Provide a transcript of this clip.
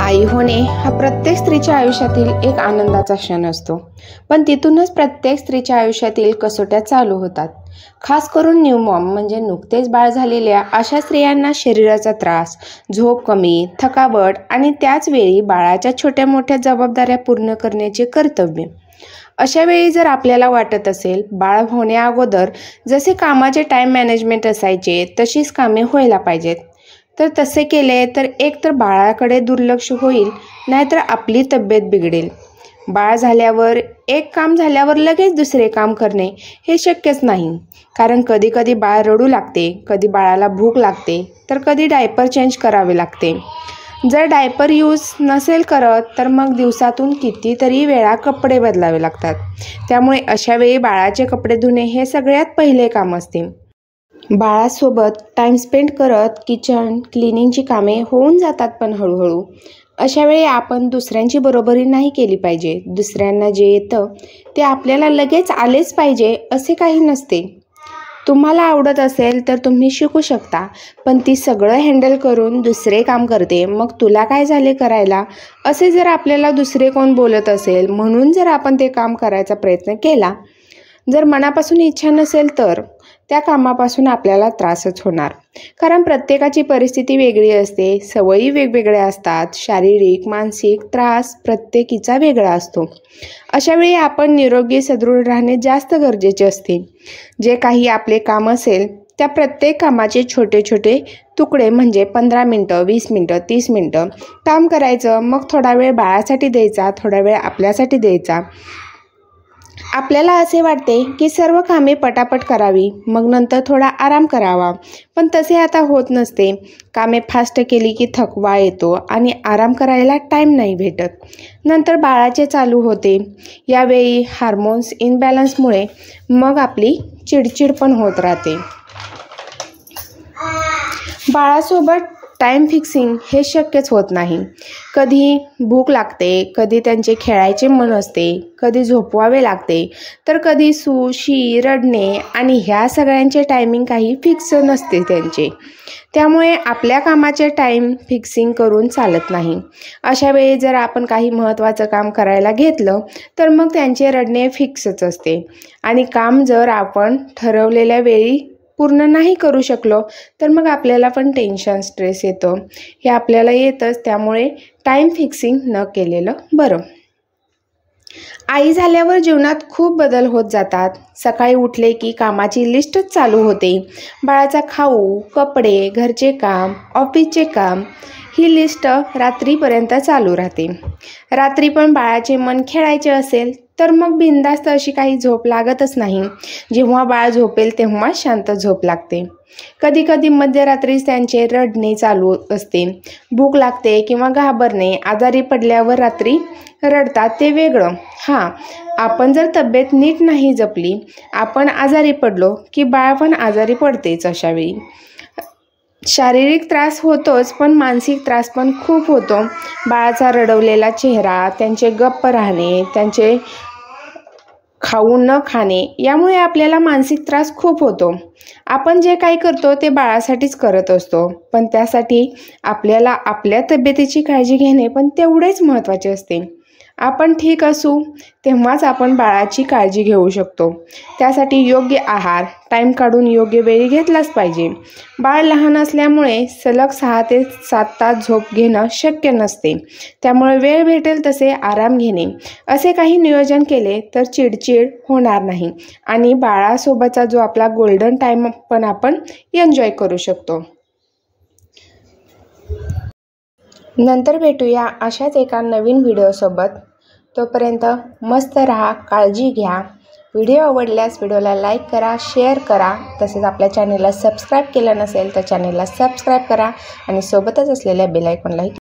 आई होणे हा प्रत्येक स्त्रीच्या आयुष्यातील एक आनंदाचा क्षण असतो, पण तिथूनच प्रत्येक स्त्रीच्या आयुष्यातील कसोट्या चालू होतात. खास करून न्यू मॉम म्हणजे नुकतेच बाळ झालेल्या अशा स्त्रियांना शरीराचा त्रास, झोप कमी, थकावट आणि त्याच वेळी बाळाच्या छोट्या मोठ्या जबाबदाऱ्या पूर्ण करण्याचे कर्तव्य. अशा वेळी जर आपल्याला वाटत असेल बाळ होण्याअगोदर जसे कामाचे टाईम मॅनेजमेंट असायचे तशीच कामे व्हायला पाहिजेत, तर तसे केले तर एक तर बाळाकडे दुर्लक्ष होईल, नाहीतर आपली तब्येत बिघडेल. बाळ झाल्यावर एक काम झाल्यावर लगेच दुसरे काम करणे हे शक्यच नाही, कारण कधी कधी बाळ रडू लागते, कधी बाळाला भूक लागते, तर कधी डायपर चेंज करावे लागते. जर डायपर यूज नसेल करत तर मग दिवसातून कितीतरी वेळा कपडे बदलावे लागतात. त्यामुळे अशा वेळी बाळाचे कपडे धुणे हे सगळ्यात पहिले काम असते. बाळासोबत टाईम स्पेंड करत किचन क्लिनिंगची कामे होऊन जातात, पण हळूहळू. अशा वेळी आपण दुसऱ्यांची बरोबरी नाही केली पाहिजे. दुसऱ्यांना जे येतं ते आपल्याला लगेच आलेच पाहिजे असे काही नसते. तुम्हाला आवडत असेल तर तुम्ही शिकू शकता, पण ती सगळं हँडल करून दुसरे काम करते, मग तुला काय झाले करायला, असे जर आपल्याला दुसरे कोण बोलत असेल म्हणून जर आपण ते काम करायचा प्रयत्न केला, जर मनापासून इच्छा नसेल तर त्या कामापासून आपल्याला त्रासच होणार. कारण प्रत्येकाची परिस्थिती वेगळी असते, सवयी वेगवेगळ्या असतात, शारीरिक मानसिक त्रास प्रत्येकीचा वेगळा असतो. अशा वेळी आपण निरोगी सदृढ राहणे जास्त गरजेचे असते. जे काही आपले काम असेल त्या प्रत्येक कामाचे छोटे छोटे तुकडे म्हणजे 15 मिनटं, 20 मिनटं, 30 मिनटं काम करायचं. मग थोडा वेळ बाळासाठी द्यायचा, थोडा वेळ आपल्यासाठी द्यायचा. आपल्याला असे वाटते की सर्व कामे पटापट करावी, मग नंतर थोडा आराम करावा, पण तसे आता होत नसते. कामे फास्ट केली की थकवा येतो आणि आराम करायला टाईम नाही भेटत. नंतर बाळाचे चालू होते. यावेळी हार्मोन्स इनबॅलन्समुळे मग आपली चिडचिड पण होत राहते. बाळासोबत टाईम फिक्सिंग हे शक्यच होत नाही. कधी भूक लागते, कधी त्यांचे खेळायचे मन असते, कधी झोपवावे लागते, तर कधी सू शी रडणे आणि ह्या सगळ्यांचे टायमिंग काही फिक्स नसते त्यांचे. त्यामुळे आपल्या कामाचे टाईम फिक्सिंग करून चालत नाही. अशा वेळी जर आपण काही महत्त्वाचं काम करायला घेतलं तर मग त्यांचे रडणे फिक्सच असते आणि काम जर आपण ठरवलेल्या वेळी पूर्ण नाही करू शकलो तर मग आपल्याला पण टेन्शन स्ट्रेस येतो. हे आपल्याला येतच, त्यामुळे टाईम फिक्सिंग न केलेलं बरं. आई झाल्यावर जीवनात खूप बदल होत जातात. सकाळी उठले की कामाची लिस्टच चालू होते. बाळाचा खाऊ, कपडे, घरचे काम, ऑफिसचे काम, ही लिस्ट रात्रीपर्यंत चालू राहते. रात्री पण बाळाचे मन खेळायचे असेल तर मग बिनधास्त अशी काही झोप लागतच नाही. जेव्हा बाळ झोपेल तेव्हा शांत झोप लागते. कधी कधी मध्यरात्रीच त्यांचे रडणे चालू असते. भूक लागते किंवा घाबरणे, आजारी पडल्यावर रात्री रडतात ते वेगळं. हां, आपण जर तब्येत नीट नाही जपली, आपण आजारी पडलो की बाळ पण आजारी पडतेच. अशा वेळी शारीरिक त्रास होतोच, पण मानसिक त्रास पण खूप होतो. बाळाचा रडवलेला चेहरा, त्यांचे गप्प राहणे, त्यांचे खाऊ न खाणे, यामुळे आपल्याला मानसिक त्रास खूप होतो. आपण जे काही करतो ते बाळासाठीच करत असतो, पण त्यासाठी आपल्याला आपल्या तब्येतीची काळजी घेणे पण तेवढेच महत्त्वाचे असते. आपण ठीक असू तेव्हाच आपण बाळाची काळजी घेऊ शकतो. त्यासाठी योग्य आहार टाईम काढून योग्य वेळी घेतलाच पाहिजे. बाळ लहान असल्यामुळे सलग 6 ते 7 तास झोप घेणं शक्य नसते. त्यामुळे वेळ भेटेल तसे आराम घेणे, असे काही नियोजन केले तर चिडचिड होणार नाही आणि बाळासोबतचा जो आपला गोल्डन टाईम पण आपण एन्जॉय करू शकतो. नंतर भेटूया अशाच एका नवीन व्हिडिओसोबत. तोपर्यंत मस्त राहा, काळजी घ्या. व्हिडिओ आवडल्यास व्हिडिओला लाईक करा, शेअर करा. तसेच आपल्या चॅनेलला सबस्क्राईब केलं नसेल तर चॅनेलला सबस्क्राईब करा आणि सोबतच असलेल्या बेल आयकॉनलाही